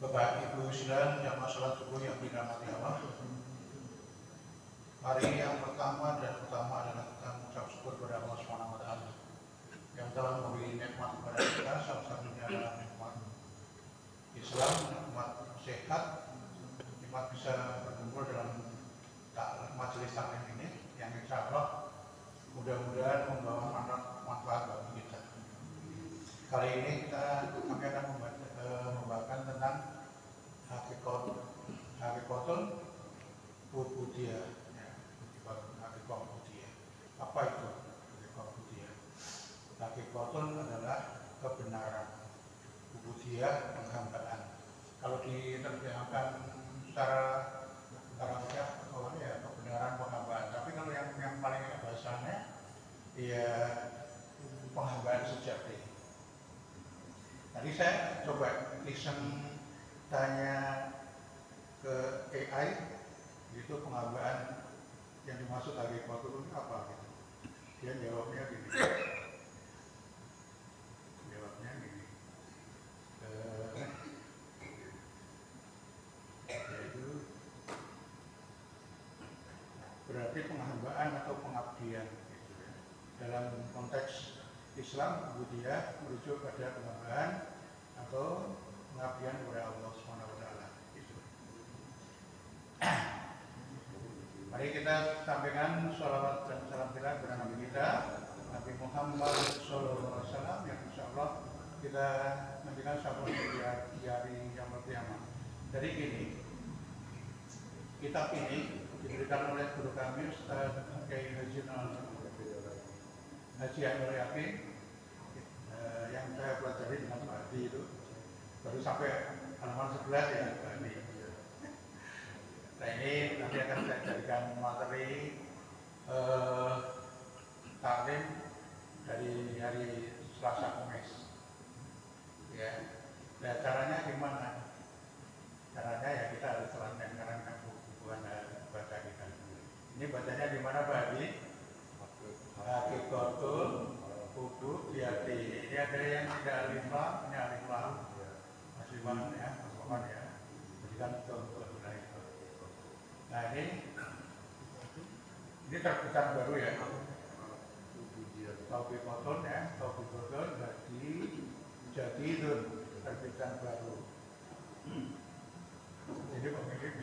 Bapak Ibu sidang jamaah salat subuh yang dirahmati Allah. Hari yang pertama dan utama adalah kita mengucap syukur kepada Allah Subhanahu wa taala yang telah memberi nikmat kepada kita, salah satunya adalah nikmat Islam, nikmat sehat, nikmat bisa berkumpul dalam majelis taklim ini yang insya Allah mudah-mudahan membawa manfaat bagi kita. Kali ini kami akan membahas tentang hakikatun ubudiyah. Hakikat ubudiyah. Apa itu hakikat ubudiyah? Hakikatun adalah kebenaran, ubudiyah penghambaan. Kalau diterjemahkan secara ya kebenaran penghambaan. Tapi kalau yang paling bahasanya ya penghambaan sejati. Tadi saya coba tanya ke AI, itu penghambaan yang dimaksud hakikat itu apa gitu. Dia jawabnya gini. Yaitu berarti penghambaan atau pengabdian gitu ya. Dalam konteks Islam, ubudiyah merujuk pada penghambaan atau pengabdian kepada Allah Subhanahu wa taala gitu. Mari kita sampaikan sholawat dan salam kita kepada Nabi kita, Nabi Muhammad SAW, yang insya Allah kita nantikan syafaat di hari yang kiamat. Jadi gini, kitab ini diberikan oleh guru kami Ustaz Kiai Haji Ainul Yakin, yang saya pelajari dengan Pak Adi itu baru sampai halaman 11 ya Pak Adi. Nah ini nanti akan saya jadikan materi taklim dari hari Selasa Kamis. Ya, nah caranya gimana? Caranya ya kita harus telanjang karena bukan baca kita. Ini bacanya di mana Pak Adi? Hakikatul ubudiyah. Ini ada yang tidak alif lam, ini alif lam. Masih bangun ya, masukkan ya. Berikan contoh itu. Nah ini terbitan baru ya. Taufikotun ya, Taufikotun Jadidun, terbitan baru. Jadi pemilik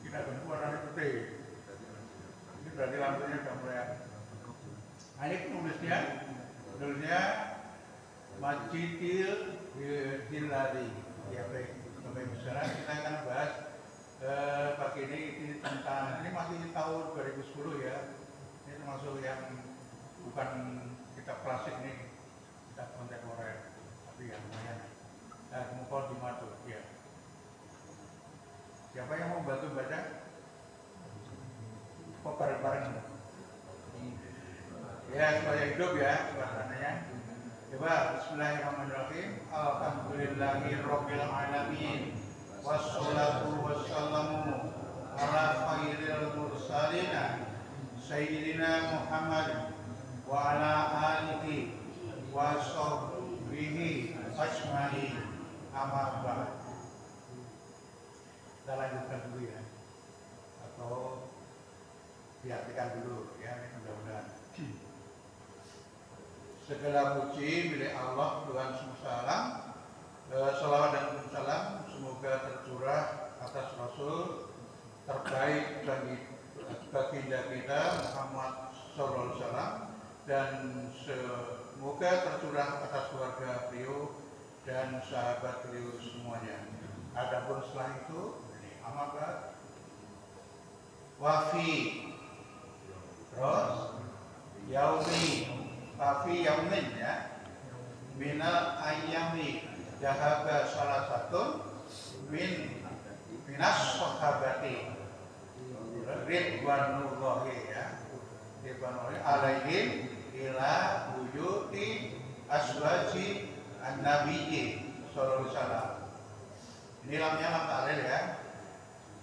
kita bentuk warna putih. Ini berarti lampunya sudah mulai. Nah ini penulisnya Majidil Hilali. Ya baik, Bapak Ibu saudara, kita akan bahas pagi ini tentang, ini masih tahun 2010 ya. Ini termasuk yang bukan kitab klasik nih, kitab kontemporer, tapi yang lumayan. Muqaddimah tuh ya. Siapa yang mau bantu baca? Kok bareng-bareng? Ya, supaya hidup ya bahasannya. Coba bismillahirrahmanirrahim. Alhamdulillahirabbil alamin. Wassalatu wassalamu ala khairil mursalin sayyidina Muhammad wa ala alihi wa sahbihi ajmain. Amma ba'd. Kita lanjutkan dulu ya, atau diartikan dulu ya, mudah-mudahan. Segala puji milik Allah Tuhan semesta, salawat dan salam semoga tercurah atas Rasul terbaik bagi baginda kita Muhammad SAW, dan semoga tercurah atas keluarga beliau dan sahabat beliau semuanya. Adapun setelah itu, amabat wafi terus yaumi wafi yaumin ya minal ayami jahaba salah satu minas sahabati ridwanullahi ya ridwanullahi alaihim ila buyuti aswaji an-nabiyyi sallallahu alaihi wasallam. Ini lamnya lam ta'lil ya.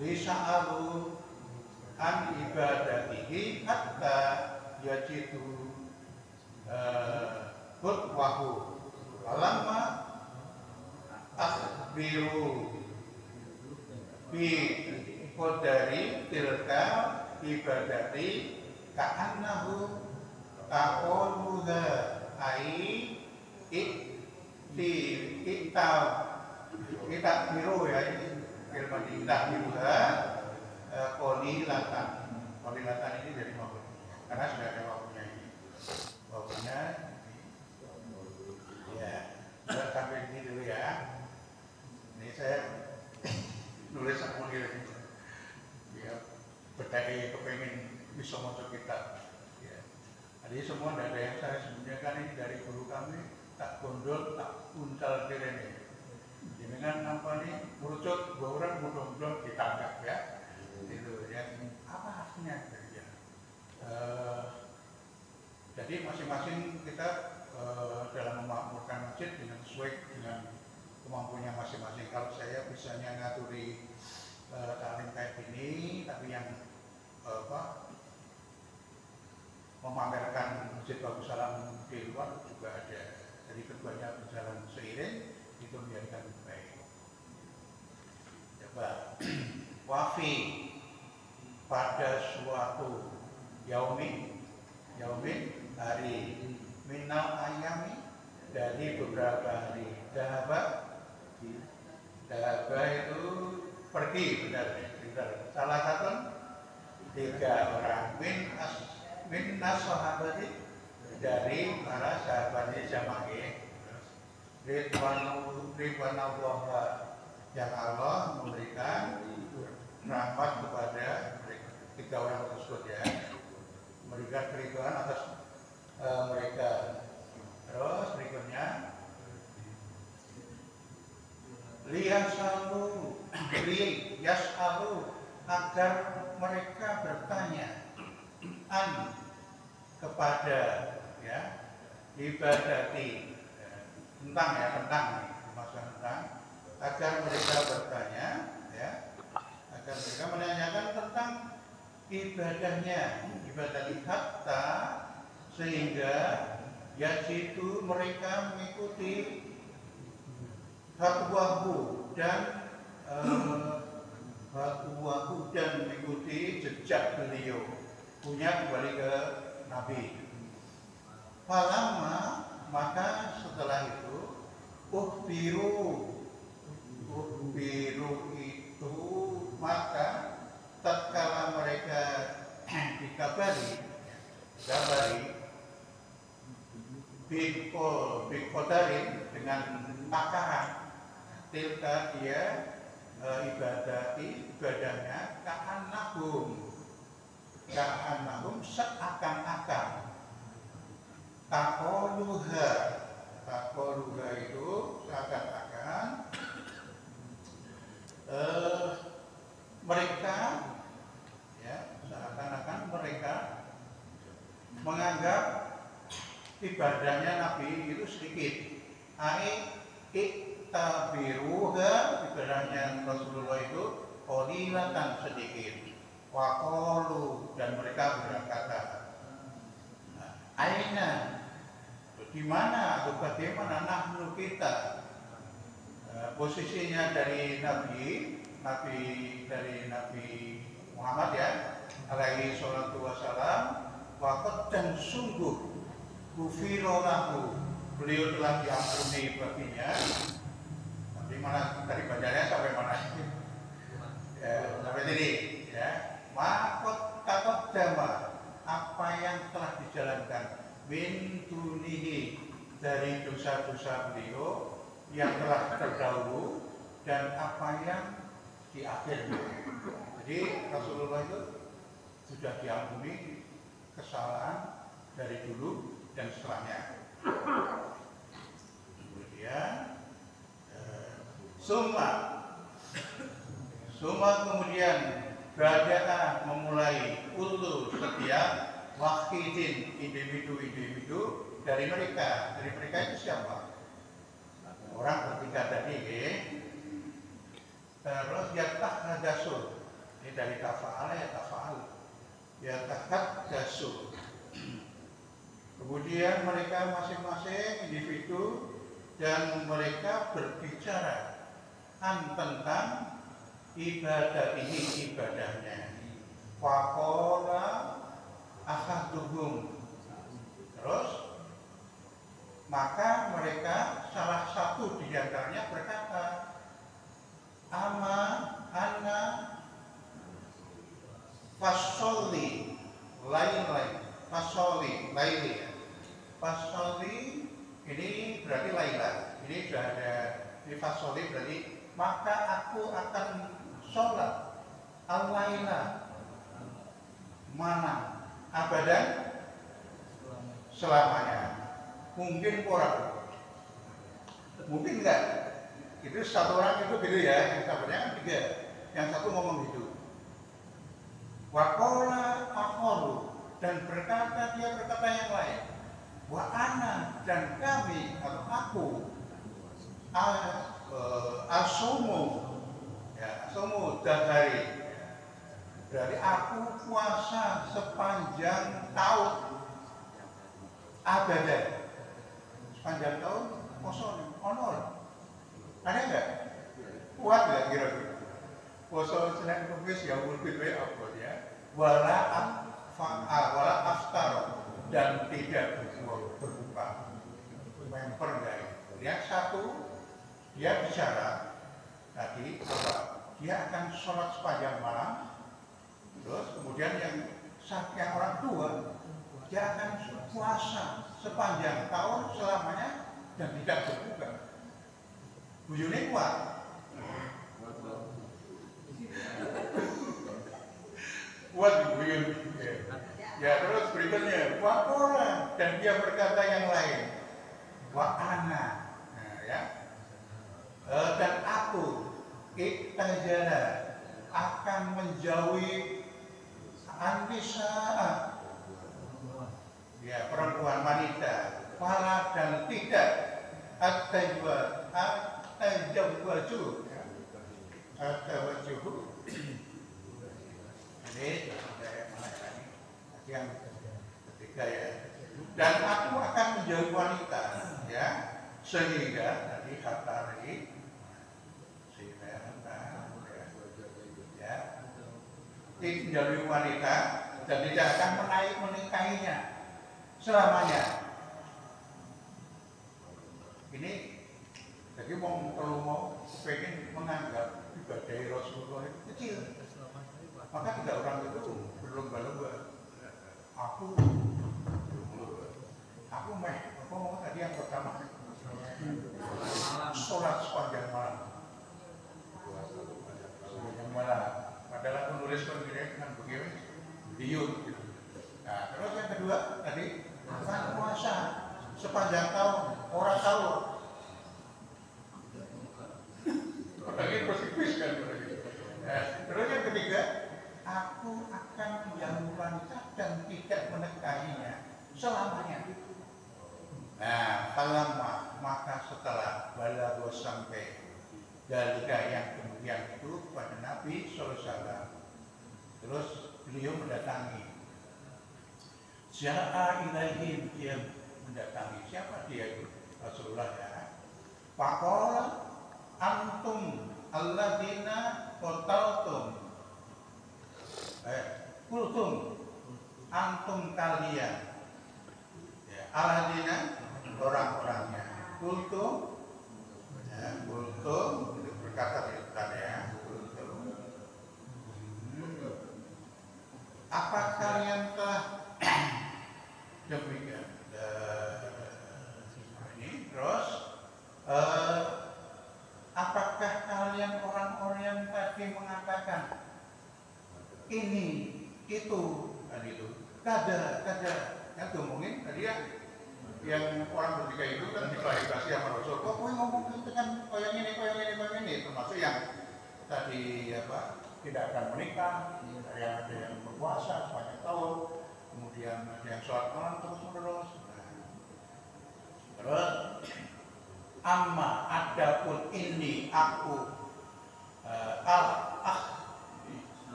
Lisa'alu an ibadatihi hatta yajidu khutwahu. Wala biru bi qadari tilka ibadati ka'annahu taqoluha ai kita biru ya ini firman kita biruha qolilatan ini dari mabuk karena sudah ada mabuknya ini mabuknya ya sampai ini dulu ya ini saya nulis aku ini ya bertanya kepengen bisa masuk kitab ya. Jadi semua ada yang saya sembunyikan ini dari guru kami tak gondol tak uncal direne dengan apa nih merucut dua orang mudah-mudahan ditangkap ya itu ya apa artinya ya. Jadi masing-masing kita dalam memakmurkan masjid dengan sesuai dengan kemampuannya masing-masing. Kalau saya bisanya ngaturi taklim kayak gini, tapi yang memamerkan Masjid Bagus Salam di luar juga ada. Jadi keduanya berjalan seiring itu menjadikan baik. Coba wafi pada suatu yaumi hari minal ayami dari beberapa hari dahaba itu pergi benar. Salah satu 3 orang min sahabati dari para sahabat jamaah ridwanullah yang Allah memberikan rahmat kepada 3 orang tersebut ya, memberikan keridhaan atas mereka. Terus berikutnya yasalu agar mereka bertanya kepada ya ibadati tentang agar mereka bertanya ya agar mereka menanyakan tentang ibadahnya hatta sehingga yajidu mereka mengikuti fatwahu dan mengikuti jejak beliau punya kembali ke Nabi. Falamma maka setelah itu uhbiru itu maka tatkala mereka dikabari bikodarin dengan takaran tilka dia ibadahnya ka'annahum seakan-akan taqoluha itu seakan-akan mereka ya seakan-akan mereka menganggap ibadahnya Nabi itu sedikit. Iktabiruha ibadahnya Rasulullah itu qolilatan sedikit. Waqalu dan mereka berkata, aina di mana atau bagaimana nahnu kita posisinya dari Nabi Muhammad ya alaihi salatu wassalam waqad dan sungguh gufiralahu beliau telah diampuni baginya. Tapi mana dari bacanya sampai mana ya, sampai sini ya makot takot dama apa yang telah dijalankan min dunihi dari dosa-dosa beliau yang telah terdahulu dan apa yang di akhirnya. Jadi Rasulullah itu sudah diampuni kesalahan dari dulu dan setelahnya. Kemudian kemudian bada'a memulai kullu setiap wahidin individu dari mereka itu siapa? Orang bertiga tadi terus yatahadasul ini dari tafa'ala yatahadasul. Kemudian mereka masing-masing individu dan mereka berbicara tentang ibadah ini ibadahnya. Faqala ahaduhum, terus maka mereka salah satu di antaranya berkata, ana fasoli laili. Fasoli ini berarti laila. Ini sudah ada di fasoli berarti maka aku akan sholat al-laila malam abadan selamanya. Mungkin orang, mungkin enggak. Itu satu orang itu gitu ya, yang sabarnya kan 3, yang satu ngomong gitu. Waqala akharu, dan berkata yang lain. Wa ana, dan kami atau aku asumu dahari, berarti aku puasa sepanjang tahun abadan. Sepanjang tahun poso honor. Ada enggak? Kuat enggak kira-kira? Poso Senin Kamis ya ulfit wa apa ya? Wala aftar, dan tidak berbuka. Memper enggak? Yang satu dia bicara tadi apa? Dia akan sholat sepanjang malam. Terus kemudian yang orang tua dia akan puasa sepanjang tahun selamanya dan tidak berbuka. Bujune kuat. Kuat buyun. Ya terus berikutnya waqala, dan dia berkata yang lain. Wa ana. Nah, ya. Dan aku iktajala akan menjauhi anisa, ya perempuan wanita, fala, dan tidak atawaju ini yang ketiga ya. Dan aku akan menjauhi wanita, ya, sehingga tadi hatari menjauhi wanita dan tidak akan menikahinya selamanya. Ini jadi kalau pengen menganggap ibadah Rasulullah itu kecil, maka tidak orang itu berlomba-lomba. Aku apa mau tadi yang pertama sholat sepanjang malam. Padahal aku nulis begini dengan begini diut gitu. Nah, terus yang kedua tadi kan puasa sepanjang tahun, orang tahu. Lagi positif kan berarti. Terus yang ketiga, aku akan menjauhi wanita dan tidak menikahinya selamanya. Nah, maka setelah balago sampai dalika yang kemudian itu pada Nabi SAW, terus beliau mendatangi. Ja'a ilaihim, dia mendatangi. Siapa dia itu? Rasulullah ya. Faqala antum alladzina qataltum. Kultum, antum kalian. Ya, alladzina orang-orangnya. Kultum, ya, kultum itu berkata tadi ya. Kultum. Apa kalian telah demikian? Ini terus apakah kalian orang-orang yang tadi mengatakan ini itu tadi itu kada yang ngomongin tadi ya, yang orang bertiga itu kan diklarifikasi sama Rasul. Kok ngomong itu kan koyang ini, termasuk yang tadi apa tidak akan menikah, ada yang berpuasa sepanjang tahun, kemudian ada yang sholat malam terus-menerus. Terus amma adapun ini aku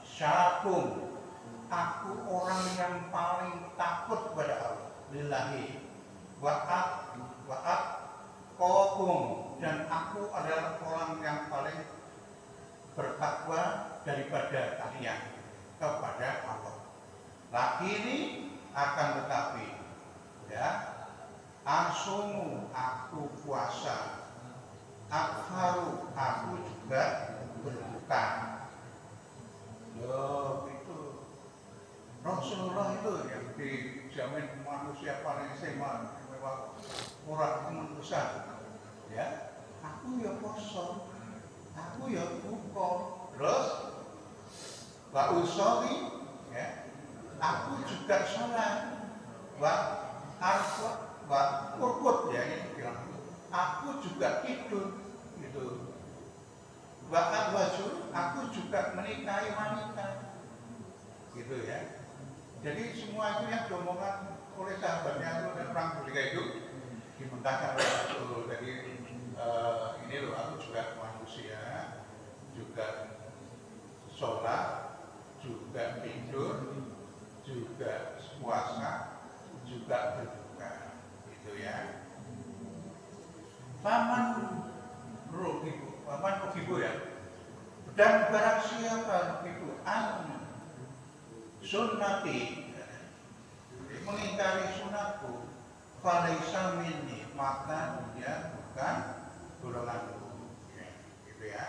syakum, aku orang yang paling takut kepada Allah, lillahi wa'at Qawwum, dan aku adalah orang yang paling bertakwa daripada kalian kepada Allah. Lagi ini akan tetapi ya, asumu, aku puasa, akfaru, aku juga berbuka. Loh, itu Rasulullah itu yang dijamin manusia paling istimewa, orang manusia. Ya, aku ya poso, aku ya buka, terus wa usolli, ya, aku juga sholat, wa arfa, wa urkut, ya ini bilang, aku juga tidur, gitu. Wa azwaju, aku juga menikahi wanita, gitu ya. Jadi semua itu yang diomongkan oleh sahabatnya itu dan orang ketika itu dimentahkan oleh Rasul. Jadi ini loh, aku juga manusia, juga sholat, juga tidur, juga puasa, juga berbuka, gitu ya. Paman rugibu ya. Dan barang siapa rugibu sunnati, mengingkari sunatku, falaisa minni, maka dia bukan golonganku, ya, gitu ya.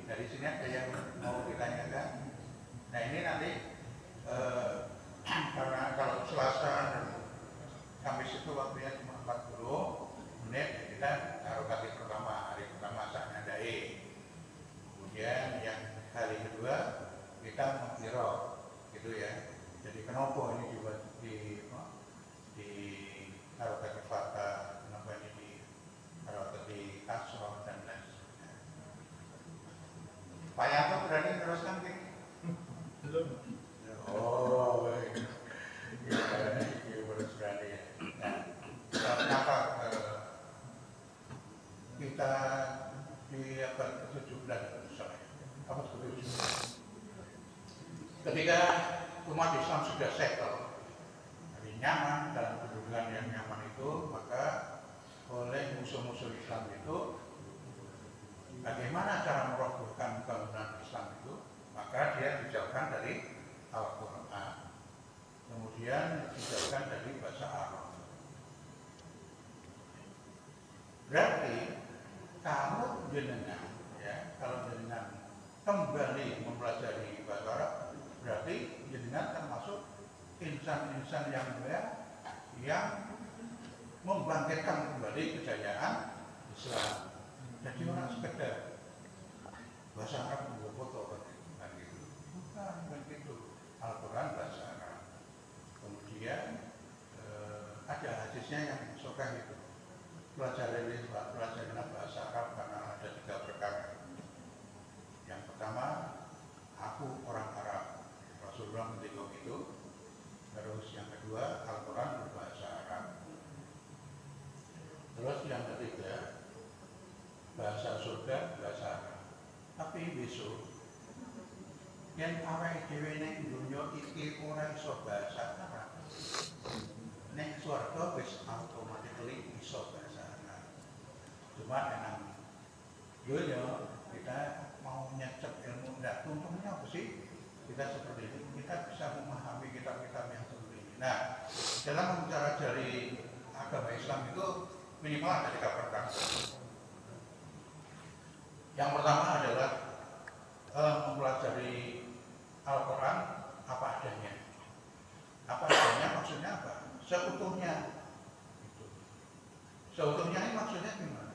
Dari sini ada yang mau ditanyakan. Nah ini nanti karena kalau Selasa dan Kamis itu waktunya cuma 40 menit, kita harokati pertama, hari pertama saatnya dai. Kemudian yang hari kedua kita mengkiro, gitu ya. Jadi kenapa ini dibuat di harokati fakta, kenapa ini di harokati kasroh dan lain sebagainya. Pak Yanto berani teruskan gini? Belum. Oh, baik. Ya, berani ya. Nah, kenapa kita di abad ke-17 abad ke-17 ketika umat Islam sudah settle, jadi nyaman dalam kedudukan yang nyaman itu, maka oleh musuh-musuh Islam itu bagaimana cara merobohkan bangunan Islam itu, maka dia dijauhkan dari Al-Quran, kemudian dijauhkan dari bahasa Arab. Berarti kalau jenengan, ya, kalau jenengan kembali mempelajari bahasa Arab, berarti jenengan termasuk insan-insan yang mulia yang membangkitkan kembali kejayaan Islam. Jadi orang sekedar bahasa Arab juga foto kan gitu. Bukan begitu. Al-Quran bahasa Arab. Kemudian ada hadisnya yang sokah itu. Pelajari bahasa Arab karena ada 3 perkara. Yang pertama, aku orang Arab. Rasulullah mendikung itu. Terus yang kedua, Al-Quran berbahasa Arab. Terus yang ketiga, bahasa surga, bahasa Arab. Tapi besok yang awake dhewe ning dunya iki ora iso bahasa Arab. Ning swarga wis automatically iso bahasa Arab. Cuma enang dunya kita mau nyecep ilmu ndak untungnya apa sih? Kita seperti ini, kita bisa memahami kitab-kitab yang seperti ini. Nah, dalam mempelajari agama Islam itu minimal ada 3 perkara. Yang pertama adalah mempelajari Al-Quran apa adanya. Apa adanya maksudnya apa? Seutuhnya. Seutuhnya ini maksudnya gimana?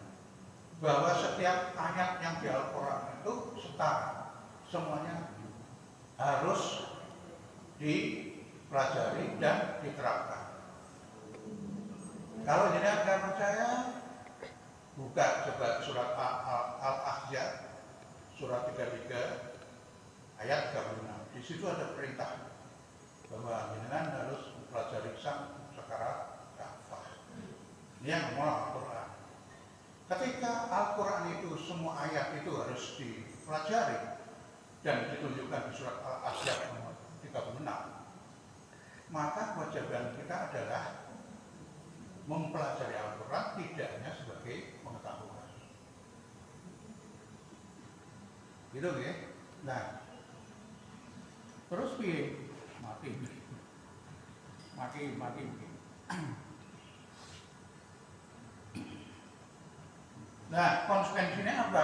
Bahwa setiap ayat yang di Al-Quran itu setara, semuanya harus dipelajari dan diterapkan. Kalau tidak percaya, buka coba surat Al-Ahzab, surat 33 ayat 36. Di situ ada perintah bahwa jenengan harus mempelajari Islam secara kafah. Ini yang ngomong Al-Quran. Ketika Al-Quran itu semua ayat itu harus dipelajari dan ditunjukkan di surat Al-Ahzab nomor 36, maka kewajiban kita adalah mempelajari Al-Quran tidak hanya sebagai pengetahuan. Gitu ya. Nah, terus mati. Nah, konsekuensinya apa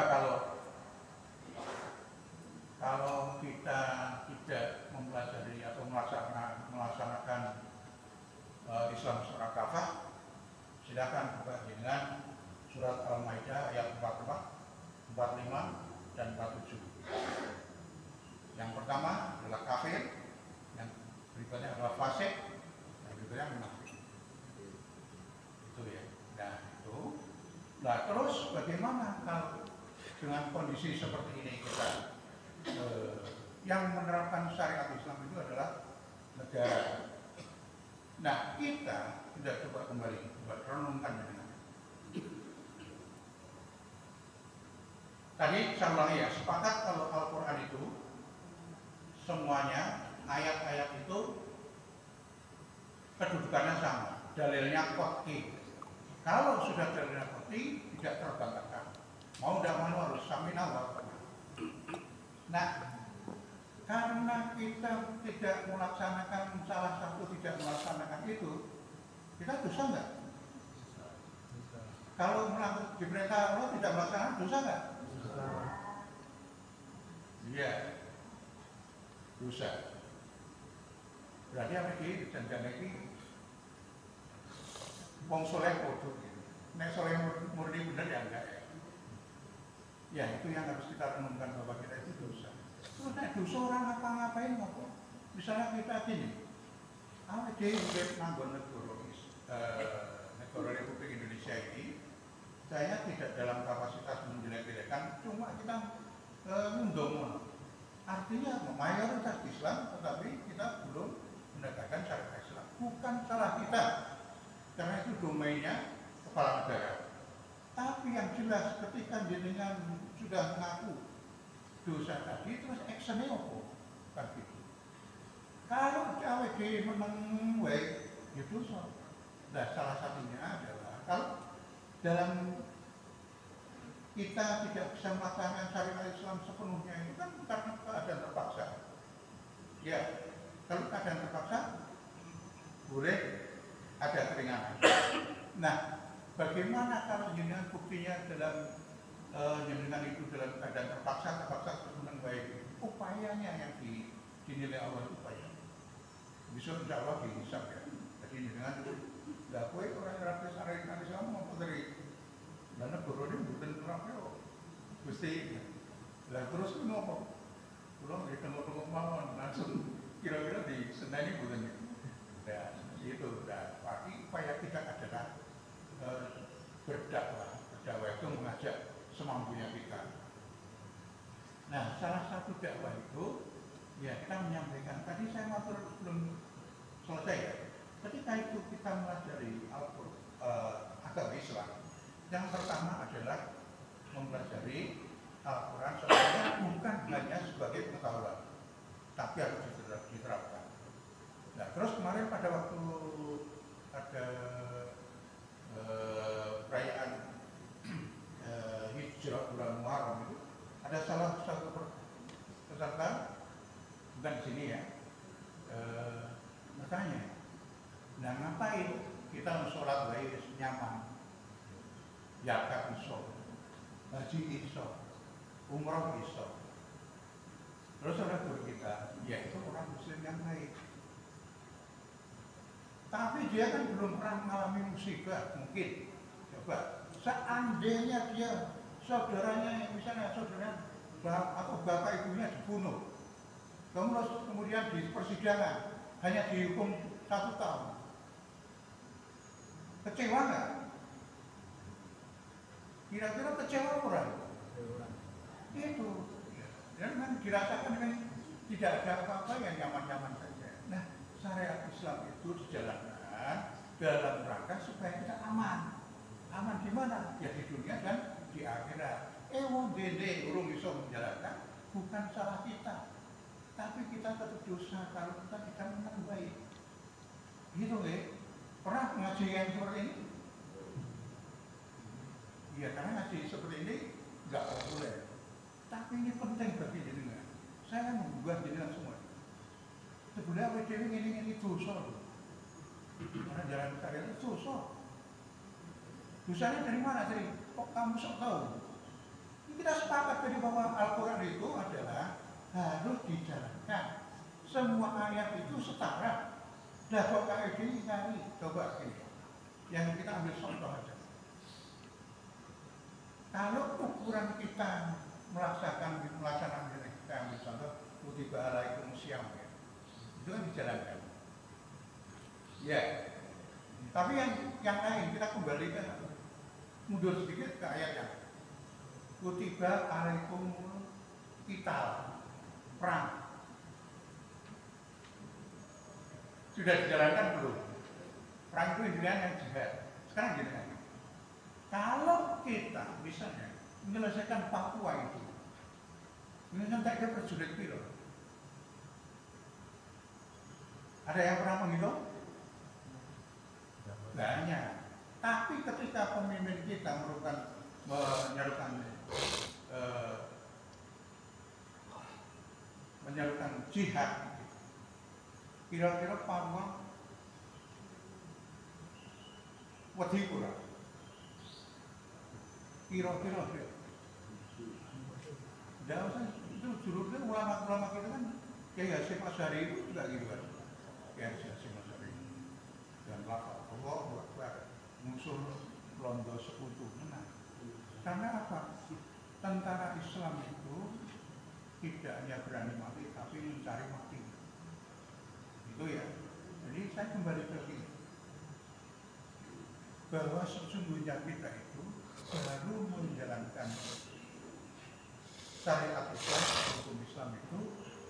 kalau kita tidak mempelajari atau melaksanakan Islam secara kafah? Silakan buka dengan surat Al-Maidah ayat 44, 45 dan 47. Yang pertama adalah kafir, yang berikutnya adalah fasik, yang berikutnya munafik. Itu ya. Nah itu. Nah terus bagaimana kalau dengan kondisi seperti ini kita yang menerapkan syariat Islam itu adalah negara. Nah kita tidak coba kembali renungkan dengan tadi saya ulangi ya, sepakat kalau Al-Quran itu semuanya ayat-ayat itu kedudukannya sama, dalilnya qat'i. Kalau sudah dalilnya qat'i tidak terbantahkan, mau tidak mau harus samina wa ta'na. Nah karena kita tidak melaksanakan salah satu, tidak melaksanakan itu, kita dosa nggak? Kalau diperintah Allah tidak melaksanakan, dosa nggak? Iya, dosa. Berarti apa ini? Jangan ini wong soleh bodoh. Nek soleh murni bener ya enggak ya? Ya itu yang harus kita renungkan bahwa kita itu dosa. Terus nek dosa orang ngapain apa? Misalnya kita gini, awake dhewe nanggon negara Republik Indonesia ini, saya tidak dalam kapasitas menjelek-jelekan, cuma kita ngundang. Artinya mayoritas Islam, tetapi kita belum menegakkan syariat Islam. Bukan salah kita, karena itu domainnya kepala negara. Tapi yang jelas ketika jenengan sudah mengaku dosa tadi, terus actionnya apa? Kan gitu. Kalau awake menang wae, ya dosa. Nah, salah satunya adalah kalau dalam kita tidak bisa melaksanakan syariat Islam sepenuhnya itu kan karena keadaan terpaksa. Ya, kalau keadaan terpaksa boleh ada keringanan. Nah, bagaimana kalau jenengan buktinya dalam jenengan itu dalam keadaan terpaksa terus menang baik, upayanya yang dinilai Allah itu upaya. Bisa insya Allah dihisab ya. Jadi jenengan itu lah kowe ora ngerti syariat Islam mau dari dan negara ini bukan terang mesti lah terus ngomong pulang di tengah-tengah mawon langsung kira-kira di senani bukan ya itu dan pagi upaya kita adalah berdakwah itu mengajak semampunya kita. Nah salah satu dakwah itu ya kita menyampaikan tadi saya matur belum selesai ya. Ketika itu kita mempelajari agama Islam, yang pertama adalah mempelajari Al-Quran sebenarnya bukan hanya sebagai pengetahuan, tapi harus diterapkan. Nah, terus kemarin pada waktu ada perayaan Hijrah bulan Muharram itu, ada salah satu peserta bukan di sini ya, bertanya. Nah ngapain kita sholat baik nyaman, zakat iso, haji iso, umroh iso. Terus orang guru kita, yaitu orang muslim yang baik. Tapi dia kan belum pernah mengalami musibah, mungkin. Coba, seandainya dia saudaranya, misalnya saudara atau bapak ibunya dibunuh, kemudian di persidangan hanya dihukum 1 tahun. Kecewa nggak? Kira-kira kecewa orang? Itu, dan kan dirasakan kan tidak ada apa-apa yang nyaman-nyaman saja. Nah, syariat Islam itu dijalankan dalam rangka supaya kita aman. Aman di mana? Ya di dunia dan di akhirat. Wong dede urung bisa menjalankan, bukan salah kita, tapi kita tetap dosa kalau kita tidak menang baik. Gitu ya. Pernah ngaji yang seperti ini? Iya, karena ngaji seperti ini nggak populer. Tapi ini penting bagi jenengan. Saya membuat jenengan semua. Sebenarnya WDW ini dosa loh. Karena jalan kalian itu dosa. Dosanya dari mana? Dari kok kamu sok tahu? Ini kita sepakat tadi bahwa Al-Quran itu adalah harus dijalankan. Semua ayat itu setara. Nah, kok kayak gini nyari, coba gini. Yang kita ambil contoh aja. Kalau ukuran kita melaksanakan ini, kita ambil contoh kutiba alaikum syiyam, ya. Itu kan dijalankan. Ya. Tapi yang lain kita kembalikan mundur sedikit ke ayat yang kutiba alaikum qital, perang. Sudah dijalankan belum? Perang itu intinya yang jihad. Sekarang gini lagi. Kalau kita misalnya menyelesaikan Papua itu, ini kan tak ada prajurit piro. Ada yang pernah menghitung? Banyak. Tapi ketika pemimpin kita menyerukan jihad, kira-kira Papua wedi kurang. Kira-kira tidak usah, itu jurusnya ulama-ulama kita kan Kiai Hasyim Asy'ari itu juga gitu kan. Kiai Hasyim Asy'ari dan lafal Allahu Akbar, musuh londo sekutu menang. Karena apa? Tentara Islam itu tidak hanya berani mati tapi mencari mati. Itu ya. Jadi saya kembali ke sini bahwa sesungguhnya kita itu baru menjalankan syariat Islam, hukum Islam itu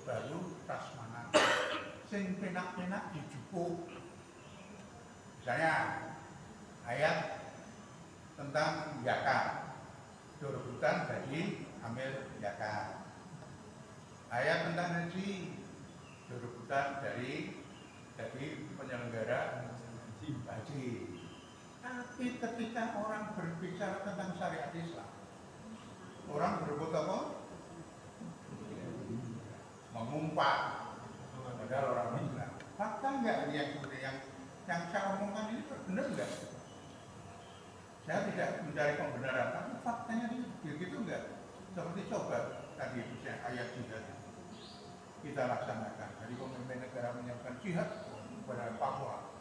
baru prasmanan. Sing penak-penak dijupuk. Misalnya ayat tentang zakat, rebutan bagi amil zakat. Ayat tentang haji, rebutan dari penyelenggara haji. Tapi ketika orang berbicara tentang syariat Islam, orang berebut apa? Mengumpat. Padahal orang Islam. Fakta enggak ini yang seperti yang saya omongkan ini benar enggak? Saya tidak mencari pembenaran, tapi faktanya ini begitu enggak? Seperti coba tadi misalnya ayat jihad kita laksanakan. Jadi pemimpin negara menyiapkan jihad pada Papua.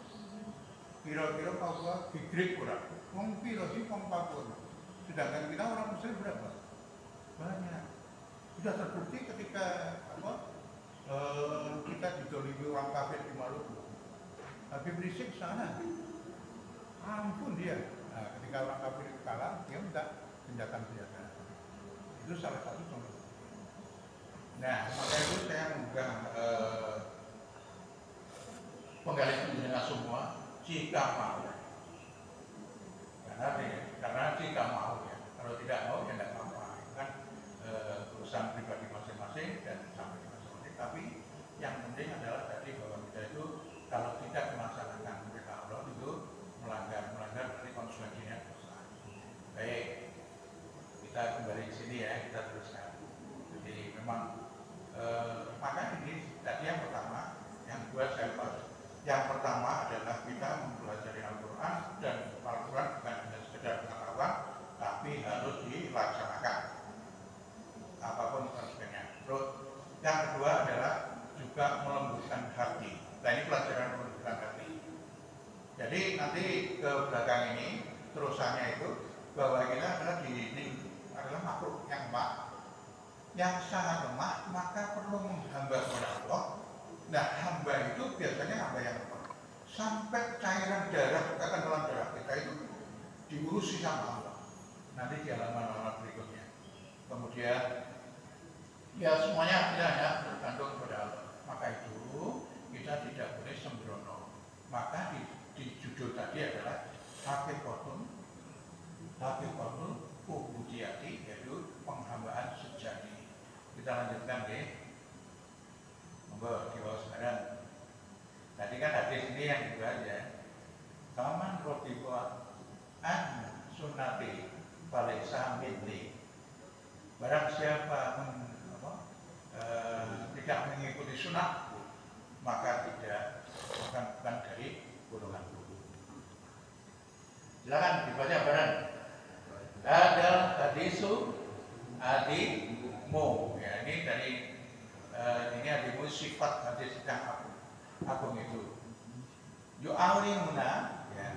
Kira-kira Papua digrik kurang. Wong piro sih wong Papua. Sedangkan kita orang Muslim berapa? Banyak. Sudah terbukti ketika kita didolimi orang kafir di Maluku. Habib Rizik sana, ampun dia. Nah, ketika orang kafir kalah, dia minta senjata. Itu salah satu contoh. Nah, maka itu saya membuka penggali penjelasan semua jika mau. Karena jika mau ya, kalau tidak mau ya tidak apa-apa. Itu kan urusan pribadi masing-masing dan sampai masing-masing. Tapi yang penting adalah tadi bahwa kita itu kalau tidak melaksanakan perintah Allah itu melanggar berarti konsekuensinya besar. Baik, kita kembali ke sini ya, kita teruskan. Jadi memang maka ini tadi yang pertama, yang kedua saya bahas. Yang pertama adalah kita mempelajari Al-Quran dan Al-Quran bukan hanya sekedar pengetahuan, tapi harus dilaksanakan apapun konsekuensinya. Terus yang kedua adalah juga melembutkan hati. Nah ini pelajaran melembutkan hati. Jadi nanti ke belakang ini terusannya itu bahwa kita adalah adalah makhluk yang lemah, yang sangat lemah, maka perlu menghamba kepada Allah. Nah hamba itu biasanya hamba yang lemah. Sampai cairan darah, katakan dalam darah kita itu diurusi sama Allah. Nanti di halaman-halaman berikutnya. Kemudian ya semuanya tidak hanya bergantung kepada Allah. Maka itu kita tidak boleh sembrono. Maka di judul tadi adalah hakikatun ubudiyati, yaitu penghambaan sejati. Kita lanjutkan deh. Monggo di bawah sekarang. Tadi kan hadis ini yang kedua aja. sunnati falaisa minni. Barang siapa tidak mengikuti sunnah, maka bukan dari golonganku. Silakan dibaca bareng. Hadal hadisu adimu. Ya, ini dari ini adimu sifat hadis yang agung itu. Yu'alimuna ya.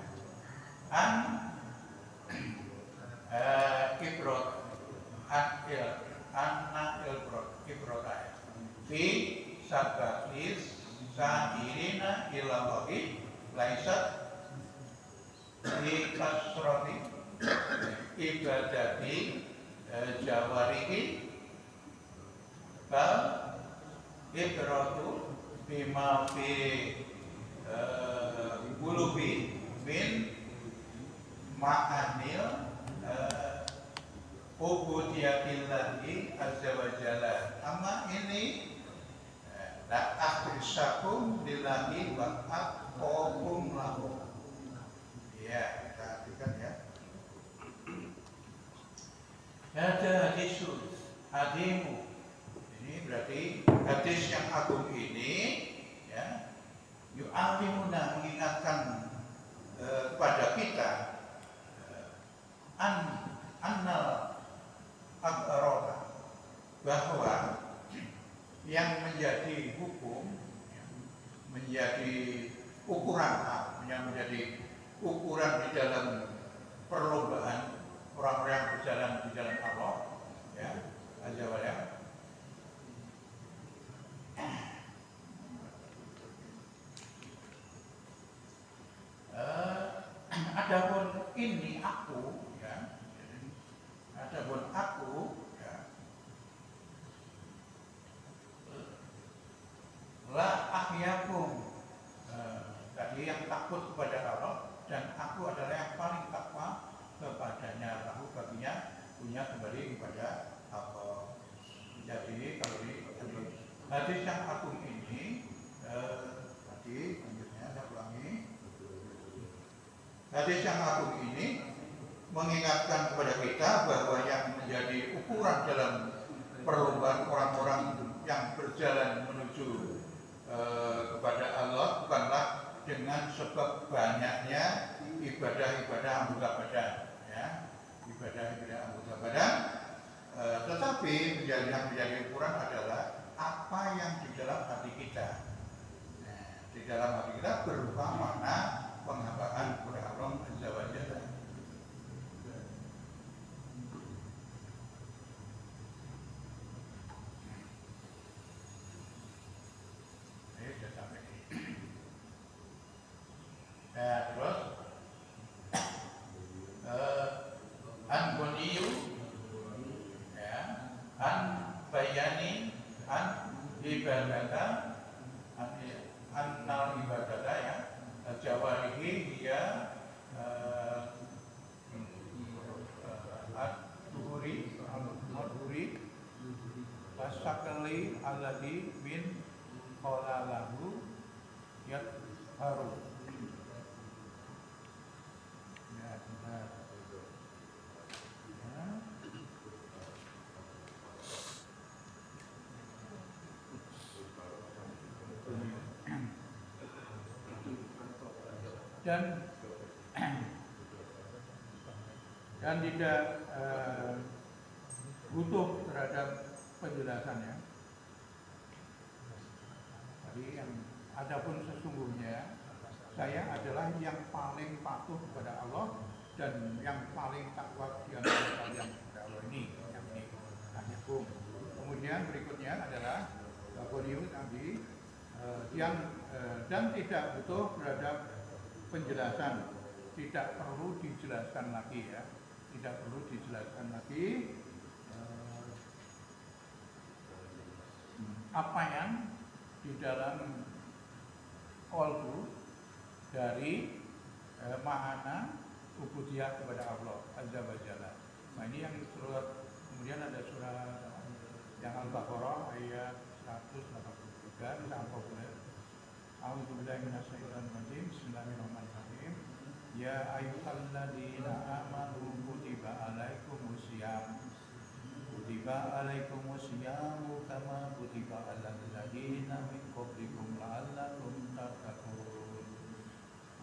Ibrot ibrot fi sabakis sa'irina ilallahi laisat di kasroti ibadati jawarihi bal ibrotu bima fi bulubi min ma'anil ubudiyatillahi azza wa jalla. Amma ini la akhrisakum lillahi wa aqokum lahu. Ya, kita artikan ya. Ada hadisul hadimu. Ini berarti hadis yang agung ini ya, yu'alimuna mengingatkan kepada kita annal aqrara, bahwa yang menjadi hukum, menjadi ukuran, yang menjadi ukuran di dalam perlombaan orang-orang yang berjalan di jalan Allah, ya, azza wa jalla. Adapun ini aku, ya, adapun aku, ya, la ahyakum, tadi yang takut kepada Allah, dan aku adalah yang paling takwa kepadanya, lahu baginya punya kembali kepada Allah. Jadi kalau di hadis yang agung ini, tadi lanjutnya saya ulangi. Hadis yang agung ini mengingatkan kepada kita bahwa yang menjadi ukuran dalam perlombaan orang-orang yang berjalan menuju kepada Allah bukanlah dengan sebab banyaknya ibadah-ibadah anggota badan, ya, ibadah-ibadah anggota badan, tetapi yang menjadi ukuran adalah apa yang di dalam hati kita. Nah, di dalam hati kita berupa makna penghambaan kepada Allah azza wa jalla. Nah, terus an-ghaniyu, ya, an-bayani, an-ibadata, an-nal ibadata, ya, jawarihi dia ad-duhuri wasakali alladhi min qolalahu yat haru. Ya, benar. Ya. Dan tidak butuh terhadap penjelasannya. Jadi yang adapun sesungguhnya saya adalah yang paling patuh kepada Allah dan yang paling takwa di antara kalian kepada Allah ini, yang ini ahyakum. Kemudian berikutnya adalah qoliu tadi dan tidak butuh terhadap penjelasan, tidak perlu dijelaskan lagi, ya, tidak perlu dijelaskan lagi apa yang di dalam qalbu dari makna ubudiyah kepada Allah azza wa jalla. Nah, ini yang surat, kemudian ada surat yang Al-Baqarah ayat 183 sampai A'udzubillahi minasyaitonir rajim. Bismillahirrahmanirrahim. Ya ayyuhalladzina amanu kutiba alaikumus syiyamu kama kutiba alal ladzina min qablikum la'allakum tattaqun.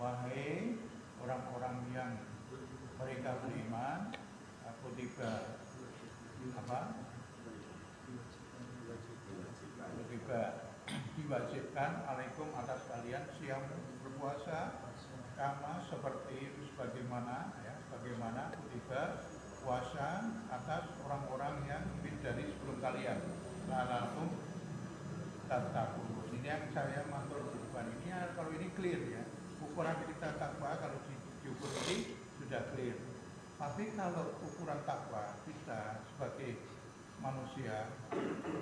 Wahai orang-orang yang mereka beriman, kutiba apa? Kutiba diwajibkan alaikum atas kalian siyam berpuasa kama seperti sebagaimana kutiba puasa atas orang-orang yang dari sebelum kalian. La'allakum tattaqun. Ini yang saya matur bukan ini ya, kalau ini clear ya. Ukuran kita takwa kalau diukur ini sudah clear. Tapi kalau ukuran takwa kita sebagai manusia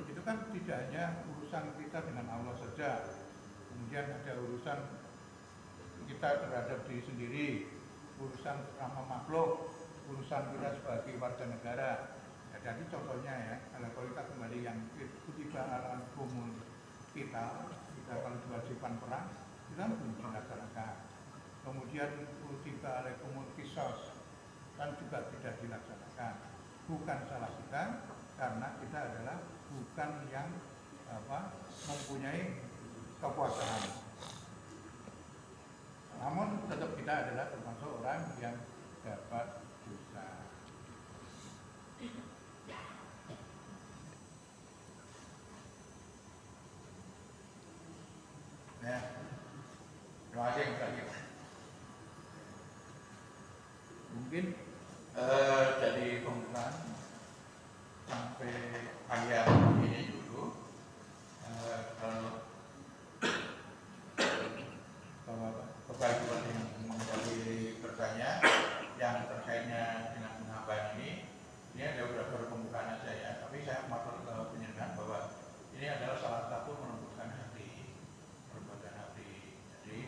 itu kan tidak hanya urusan kita dengan Allah saja, kemudian ada urusan kita terhadap diri sendiri, urusan sama makhluk, urusan kita sebagai warga negara. Ya, jadi contohnya ya, kalau kita kembali yang kutiba ala umum kita kalau diwajibkan perang kita belum dilaksanakan. Kemudian kutiba ala umum kisos kan juga tidak dilaksanakan. Bukan salah kita, karena kita adalah bukan yang mempunyai kekuasaan. Namun tetap kita adalah termasuk orang yang dapat dosa. Nah, terima kasih. Mungkin dari pembukaan sampai ayat ini dulu. Kalau Bapak Ibu yang menjadi bertanya yang terkaitnya dengan penambahan ini ada beberapa pembukaan saja ya. Tapi saya matur ke penyelenggara bahwa ini adalah salah satu menumbuhkan hati, perbuatan hati. Jadi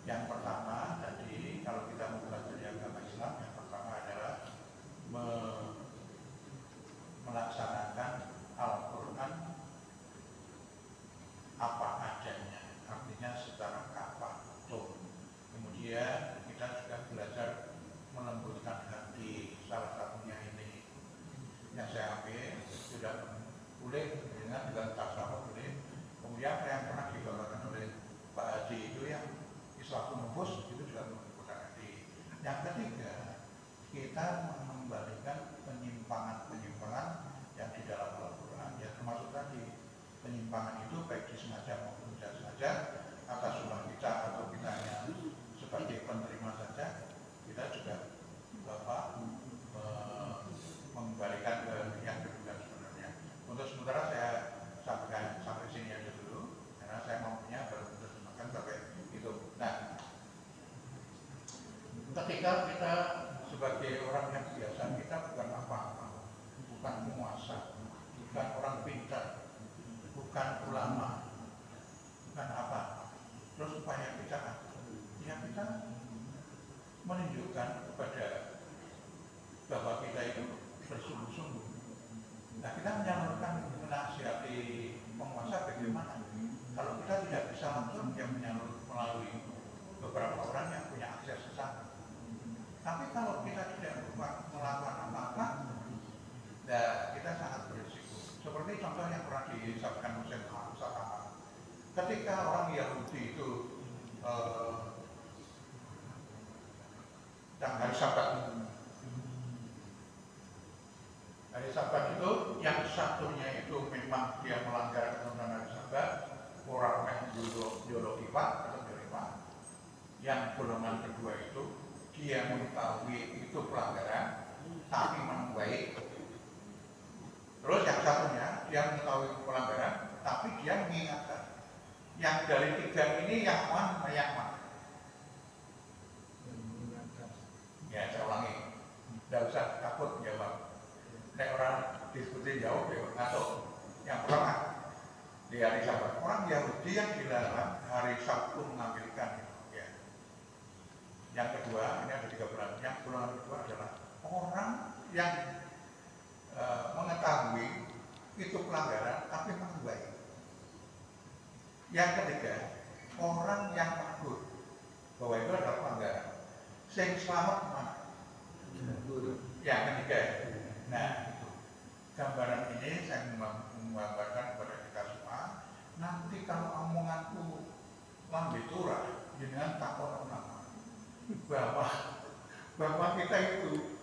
yang pertama tadi kalau kita mau belajar agama Islam, yang pertama adalah melaksanakan Al-Quran apa adanya, artinya secara kafah. Kemudian kita juga belajar melembutkan hati, salah satunya ini yang saya ambil sudah boleh dengan tasawuf boleh. Kemudian yang pernah dibawakan oleh Pak Haji itu yang Islahul Nufus itu juga melembutkan hati. Yang ketiga, kita mengembalikan penyimpangan-penyimpangan yang di dalam Al-Quran, ya termasuk tadi penyimpangan itu baik disengaja maupun tidak sengaja atas ulah kita atau kita hanya sebagai penerima saja, kita juga mengembalikan ke yang kedua sebenarnya. Untuk sementara saya sampaikan sampai sini aja dulu, karena saya mampunya baru menerjemahkan sampai itu. Nah, ketika kita sebagai orang yang biasa, kita bukan apa-apa, bukan penguasa, bukan orang pintar, bukan ulama, bukan apa. Terus supaya kita menunjukkan kepada bahwa kita itu bersungguh-sungguh. Nah, kita menyalurkan menasihati penguasa bagaimana? Kalau kita tidak bisa langsung, yang menyalur melalui beberapa orang yang punya akses ke sana. Tapi kalau kita tidak melakukan apa-apa, nah, kita sangat berisiko. Seperti contoh yang pernah disampaikan Husain Al-Sabah. Ketika orang Yahudi itu hari Sabat itu yang satunya itu memang dia melanggar ketentuan hari Sabat, orang yang biologi atau deriva. Yang golongan kedua itu dia mengetahui itu pelanggaran tapi memang baik. Terus yang satunya dia mengetahui pelanggaran tapi dia mengingatkan. Yang dari tiga ini yang mana? Ya, saya ulangi, tidak usah takut jawab. Nek orang diskusi jawab, ya ngantuk. Yang pertama di hari Sabat, orang Yahudi yang dilarang hari Sabtu mengambilkan. Ya. Yang kedua, ini ada 3 bulan. Yang golongan kedua adalah orang yang mengetahui itu pelanggaran, tapi memang baik. Yang ketiga, orang yang takut bahwa itu adalah pelanggaran. Yang selamat mana? Yang ketiga. Nah, itu. gambaran ini saya menggambarkan kepada kita semua. Nanti kalau omonganku lambe turah, dengan takon nama bahwa kita itu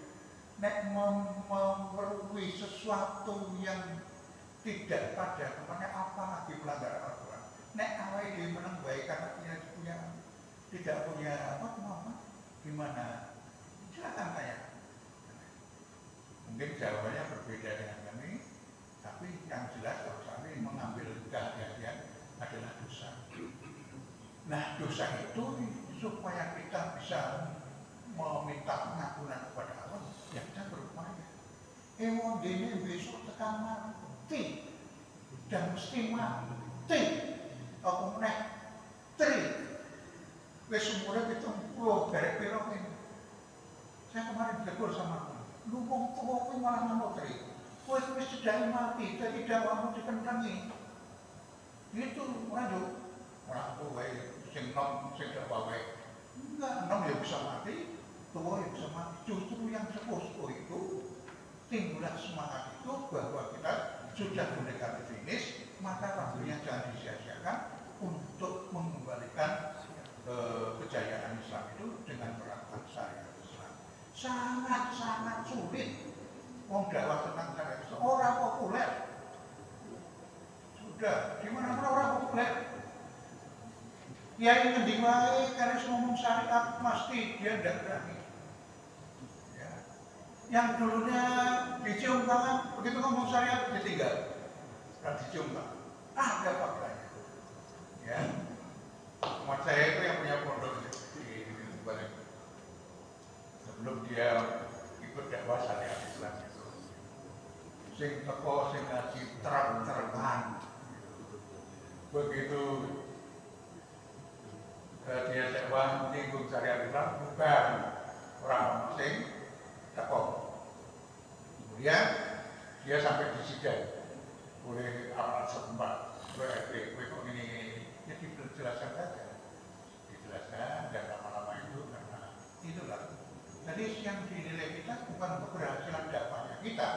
nek memerlukan sesuatu yang tidak pada namanya apalagi pelanggaran aturan. Nek awal dia menang baik karena tidak punya apa gimana? Silakan tanya. Mungkin jawabannya berbeda dengan kami, tapi yang jelas kalau kami mengambil kehati-hatian adalah dosa. Nah, dosa itu supaya kita bisa meminta pengampunan kepada Allah, ya kita berupaya. Emang dene besok tekan mati dan mesti mati. Aku meneh tri. Wis umure 70 barek piro ini. Saya kemarin ditegur sama lu wong tuwa kuwi malah ngono tri. Kowe wis sedang mati, jadi dawamu dikentengi. Gitu, lanjut. Orang tua sing nom sing dawa wae. Enggak, nom ya bisa mati, tua ya bisa mati. Justru yang sepuh itu timbullah semangat itu bahwa kita sudah mendekati finish, maka waktunya jangan disia-siakan untuk mengembalikan kejayaan Islam itu dengan menerapkan syariat Islam. Sangat-sangat sulit. Wong dakwah tentang syariat Islam orang populer. Sudah, di mana-mana orang populer. Yang ngendi wae harus ngomong syariat pasti dia tidak berani. Ya. Yang dulunya dicium tangan, begitu ngomong syariat ditinggal. Dan dicium tangan. Ada faktanya. Ya. Umat saya itu yang punya pondok di balik. Sebelum dia ikut dakwah syariat Islam itu, sing teko sing ngaji terang-terangan. Begitu dia dakwah menyinggung syariat Islam, bukan orang sing teko. Kemudian dia sampai disidang oleh aparat setempat, oleh RT, kok ini ya dijelaskan saja, dijelaskan dan lama-lama itu karena itulah. Jadi yang dinilai kita bukan keberhasilan dakwahnya kita,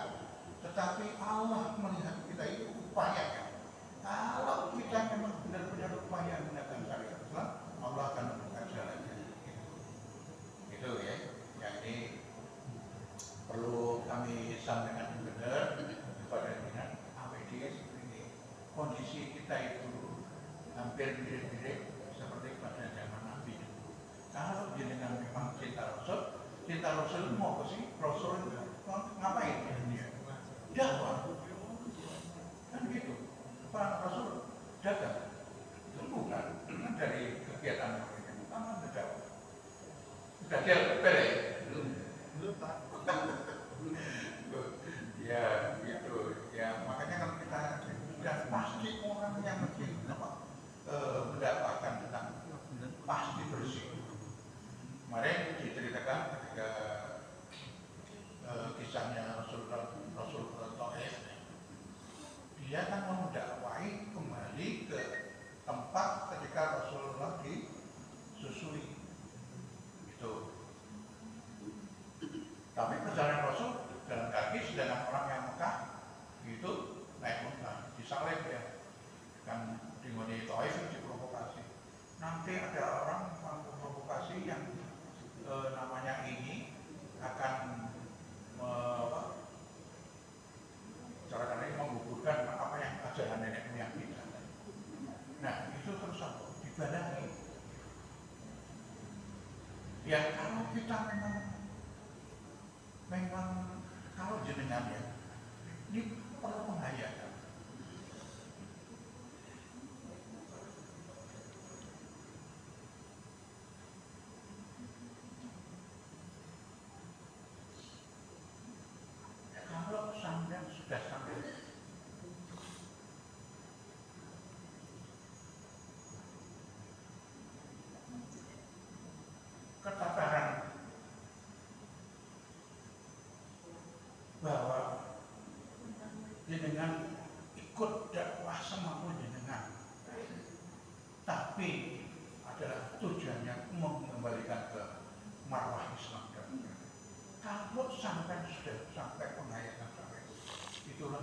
tetapi Allah melihat kita itu upayanya. Kalau kita memang benar-benar upaya menggunakan syariat Islam, Allah akan membuka jalannya. Itu ya, yang ini perlu kami sampaikan benar kepada dengan AWD seperti ini. Kondisi kita itu hampir mirip-mirip seperti pada zaman Nabi. Kalau jenengan memang cinta Rasul mau apa sih? Rasul ngapain dia? Dakwah. Kan gitu. Pak Rasul dagang. Itu bukan dari kegiatan mereka. Pertama berdakwah. Sudah dia beli. Belum Pak. Ya gitu. Ya makanya kalau kita sudah pasti orang yang mendapatkan tentang pasti bersih. Kemarin diceritakan ketika kisahnya Rasul Taif, dia kan mendakwahi kembali ke tempat ketika Rasulullah disusui. Itu. Tapi perjalanan Rasul jalan kaki, sedangkan orang yang Mekah itu naik Mekah, disalib ya. Kan di Taif diprovokasi. Nanti ada orang memprovokasi yang namanya ini akan cara ini menggugurkan apa yang ajaran nenek moyang kita. Nah itu terus apa? Dibalangi. Ya kalau kita memang kalau jenengan ya, ini perlu penghayatan. Sudah sampai ketataran bahwa jenengan ikut dakwah semampu jenengan, tapi adalah tujuannya mengembalikan ke marwah Islam. Kalau sampai sudah sampai penghayatan sampai itulah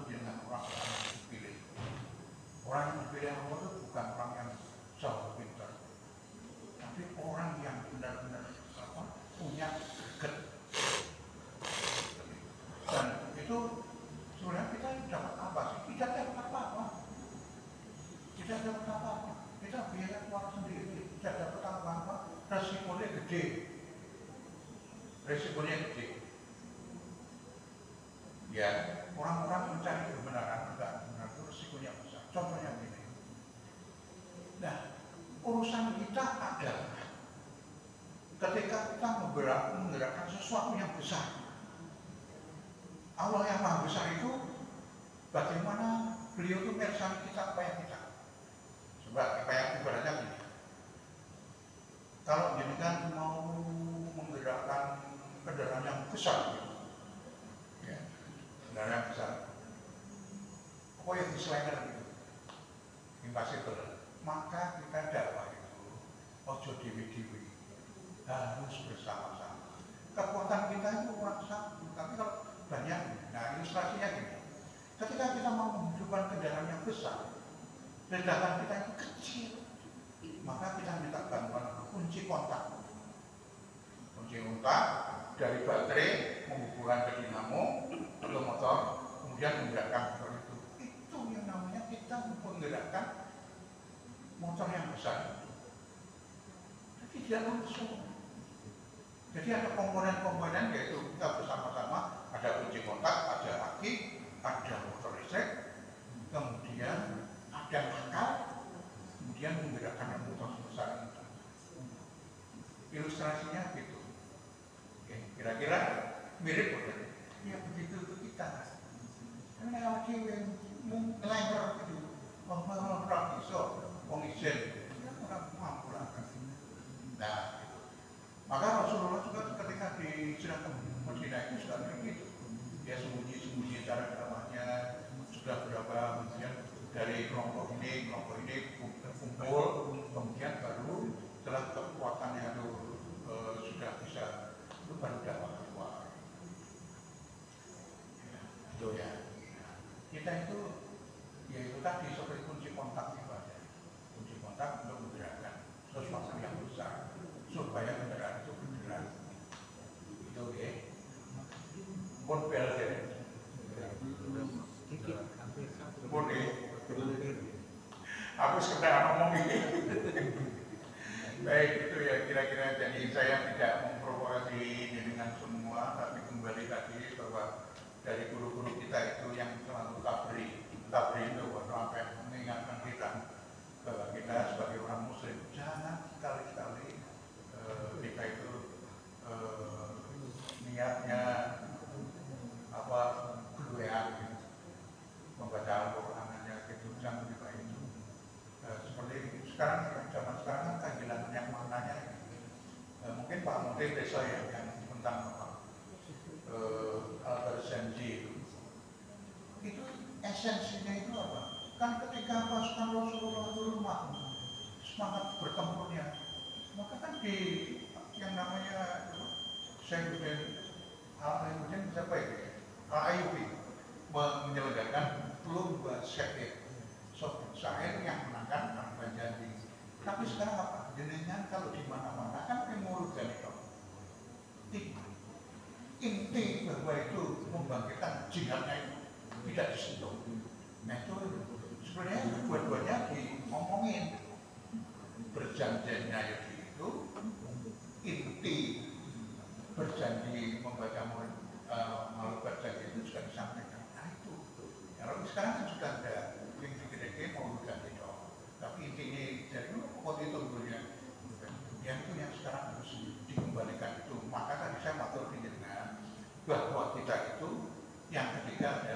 resikonya gede. Ya, orang-orang mencari kebenaran, enggak benar itu resikonya besar. Contohnya begini. Nah, urusan kita adalah ketika kita menggerakkan sesuatu yang besar. Allah yang Maha Besar itu bagaimana beliau itu mersani kita apa yang kita. Sebab kayak ibaratnya gini. Kalau jenengan mau menggerakkan kendaraan yang besar, gitu, ya, kendaraan yang besar, kok yang diselainkan gitu, impossible. Maka kita dakwah itu, ojo dewi-dewi, harus bersama-sama. Kekuatan kita itu orang satu, tapi kalau banyak, nah ilustrasinya gini. Ketika kita mau menghidupkan kendaraan yang besar, ledakan kita itu kecil, maka kita minta bantuan kunci kontak. Kunci kontak dari baterai menghubungkan ke dinamo atau motor, kemudian menggerakkan motor itu. Itu yang namanya kita menggerakkan motor yang besar. Jadi tidak langsung. Jadi ada komponen-komponen, yaitu kita bersama-sama, ada kunci kontak, ada aki, ada motor listrik, kemudian ada akal, kemudian menggerakkan yang motor besar itu. Ilustrasinya gitu. Oke, kira-kira mirip bukan? Ya begitu itu kita. Karena awak dewe ngelengker gitu, orang iso, wong ijen, orang mampu lah. Nah, gitu. Maka Rasulullah juga ketika dihijrah ke Madinah itu sudah begitu. Dia sembunyi-sembunyi cara dakwahnya, sudah berapa, kemudian dari kelompok ini berkumpul, kemudian baru setelah kekuatannya itu sudah bisa, itu baru dakwah keluar. Ya, itu ya. Kita itu, ya itu tadi seperti kunci kontak itu aja. Kunci kontak untuk menggerakkan sesuatu yang besar supaya kendaraan itu bergerak. Itu ya. Pun bel ya. Boleh. Aku sekedar ngomong ini. Baik, itu ya kira-kira. Jadi saya tidak memprovokasi dengan semua, tapi kembali tadi bahwa dari guru-guru kita itu yang selalu tabri itu sampai mengingatkan kita bahwa kita sebagai orang Muslim jangan sekali-kali kita itu niatnya apa keduaan gitu, membaca Al-Quran hanya gitu, jangan juga itu. Seperti sekarang zaman sekarang kan kehilangan yang maknanya. Mungkin Pak Menteri besok ya yang tentang apa Al-Barjanji itu esensinya itu apa? Kan ketika pasukan Rasulullah turun semangat bertempurnya, maka kan di yang namanya Syekhuddin Al-Ayyubi siapa itu? Al-Ayyubi menyelenggarakan lomba syair yang menangkan Al-Barjanji. Tapi sekarang apa? Jenengan kalau di mana-mana kan penguruskan itu. Inti bahwa itu membangkitkan jihadnya itu tidak disentuh. Nah itu sebenarnya dua-duanya diomongin. Berjanjinya itu inti berjanji membaca malu berjanji itu juga disampaikan. Nah itu. Kalau sekarang kan sudah ada yang dikira-kira mau ganti dong. Tapi intinya jadi pokok itu dulunya. Yang itu yang sekarang harus dikembalikan itu. Maka tadi saya matur dengan bahwa kita itu yang ketiga